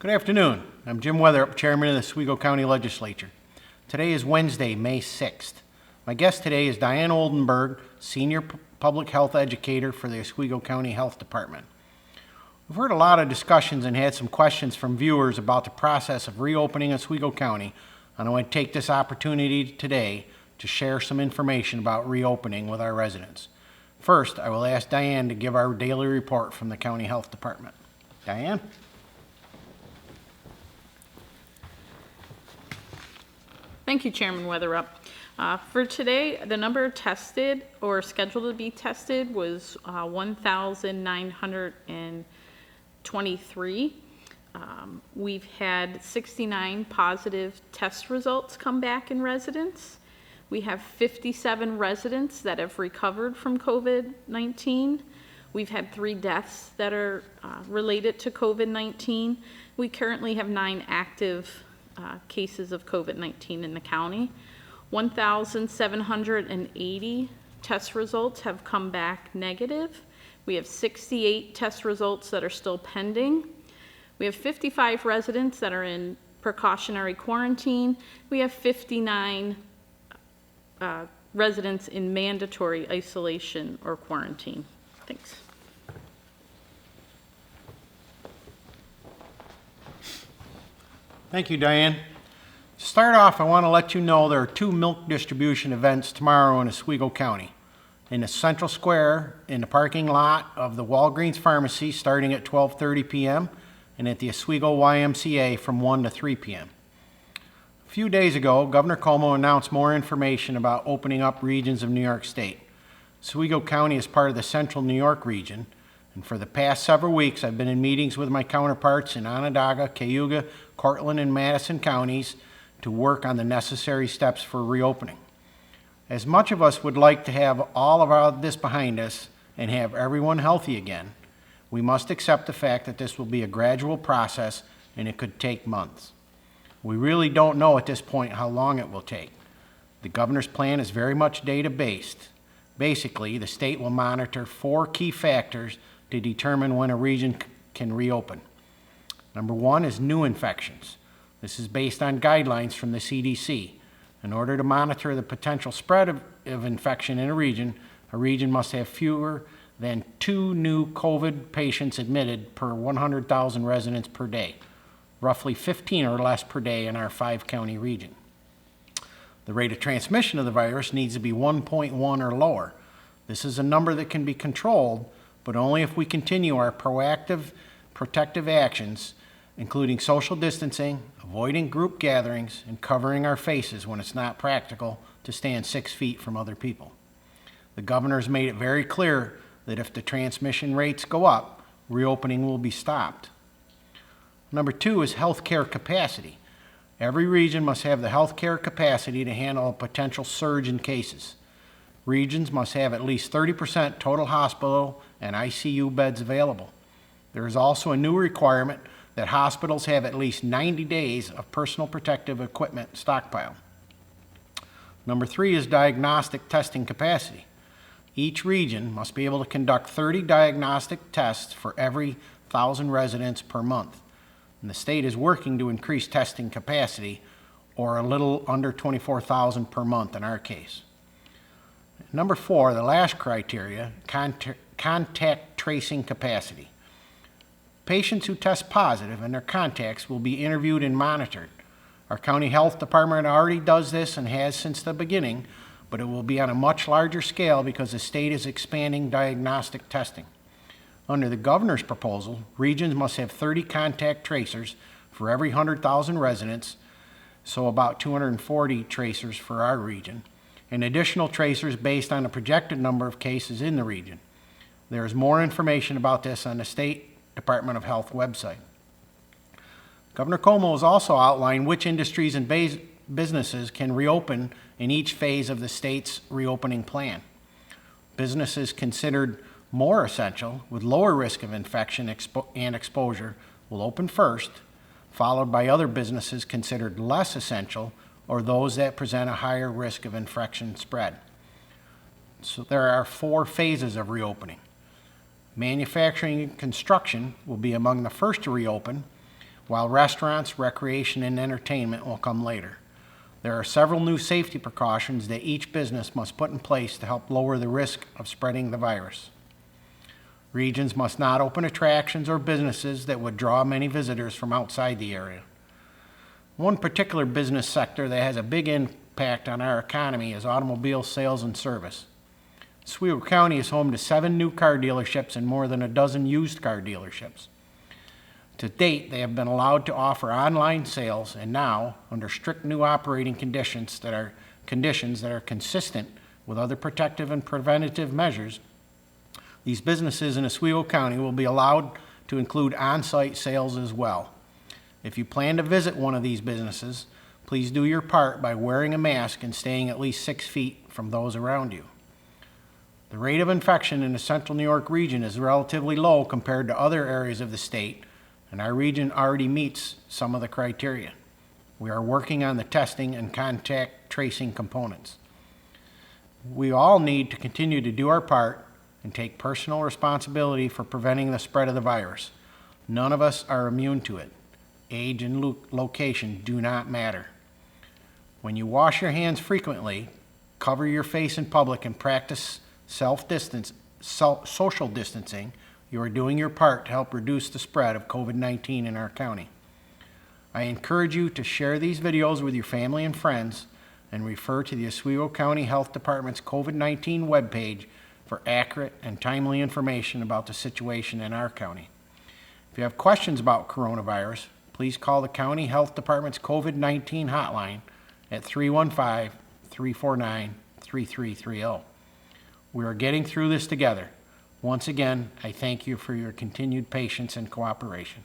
Good afternoon. I'm Jim Weatherup, Chairman of the Oswego County Legislature. Today is Wednesday, May 6th. My guest today is Diane Oldenburg, Senior Public Health Educator for the Oswego County Health Department. We've heard a lot of discussions and had some questions from viewers about the process of reopening Oswego County, and I want to take this opportunity today to share some information about reopening with our residents. First, I will ask Diane to give our daily report from the County Health Department. Diane? Thank you, Chairman Weatherup. For today, the number tested or scheduled to be tested was 1,923. We've had 69 positive test results come back in residents. We have 57 residents that have recovered from COVID-19. We've had 3 deaths that are related to COVID-19. We currently have 9 active cases of COVID-19 in the county. 1,780 test results have come back negative. We have 68 test results that are still pending. We have 55 residents that are in precautionary quarantine. We have 59 residents in mandatory isolation or quarantine. Thanks. Thank you, Diane. To start off, I want to let you know there are 2 milk distribution events tomorrow in Oswego County. In the Central Square, in the parking lot of the Walgreens Pharmacy starting at 12:30 p.m. and at the Oswego YMCA from 1 to 3 p.m. A few days ago, Governor Cuomo announced more information about opening up regions of New York State. Oswego County is part of the Central New York region, and for the past several weeks, I've been in meetings with my counterparts in Onondaga, Cayuga, Cortland, and Madison counties to work on the necessary steps for reopening. As much of us would like to have all of this behind us and have everyone healthy again, we must accept the fact that this will be a gradual process and it could take months. We really don't know at this point how long it will take. The governor's plan is very much data-based. Basically, the state will monitor 4 key factors to determine when a region can reopen. Number 1 is new infections. This is based on guidelines from the CDC. In order to monitor the potential spread of infection in a region must have fewer than 2 new COVID patients admitted per 100,000 residents per day, roughly 15 or less per day in our 5-county region. The rate of transmission of the virus needs to be 1.1 or lower. This is a number that can be controlled, but only if we continue our proactive protective actions, including social distancing, avoiding group gatherings, and covering our faces when it's not practical to stand 6 feet from other people. The governor has made it very clear that if the transmission rates go up, reopening will be stopped. Number 2 is healthcare capacity. Every region must have the healthcare capacity to handle a potential surge in cases. Regions must have at least 30% total hospital and ICU beds available. There is also a new requirement that hospitals have at least 90 days of personal protective equipment stockpiled. Number 3 is diagnostic testing capacity. Each region must be able to conduct 30 diagnostic tests for every 1,000 residents per month. And the state is working to increase testing capacity, or a little under 24,000 per month in our case. Number 4, the last criteria, contact tracing capacity. Patients who test positive and their contacts will be interviewed and monitored. Our county health department already does this and has since the beginning, but it will be on a much larger scale because the state is expanding diagnostic testing. Under the governor's proposal, regions must have 30 contact tracers for every 100,000 residents, so about 240 tracers for our region, and additional tracers based on the projected number of cases in the region. There is more information about this on the State Department of Health website. Governor Cuomo has also outlined which industries and businesses can reopen in each phase of the state's reopening plan. Businesses considered more essential, with lower risk of infection and exposure, will open first, followed by other businesses considered less essential or those that present a higher risk of infection spread. So there are 4 phases of reopening. Manufacturing and construction will be among the first to reopen, while restaurants, recreation, and entertainment will come later. There are several new safety precautions that each business must put in place to help lower the risk of spreading the virus. Regions must not open attractions or businesses that would draw many visitors from outside the area. One particular business sector that has a big impact on our economy is automobile sales and service. Oswego County is home to 7 new car dealerships and more than a dozen used car dealerships. To date, they have been allowed to offer online sales, and now, under strict new operating conditions that are consistent with other protective and preventative measures, these businesses in Oswego County will be allowed to include on-site sales as well. If you plan to visit one of these businesses, please do your part by wearing a mask and staying at least 6 feet from those around you. The rate of infection in the Central New York region is relatively low compared to other areas of the state, and our region already meets some of the criteria. We are working on the testing and contact tracing components. We all need to continue to do our part and take personal responsibility for preventing the spread of the virus. None of us are immune to it. Age and location do not matter. When you wash your hands frequently, cover your face in public, and practice social distancing, you are doing your part to help reduce the spread of COVID-19 in our county. I encourage you to share these videos with your family and friends and refer to the Oswego County Health Department's COVID-19 webpage for accurate and timely information about the situation in our county. If you have questions about coronavirus, please call the County Health Department's COVID-19 hotline at 315-349-3330. We are getting through this together. Once again, I thank you for your continued patience and cooperation.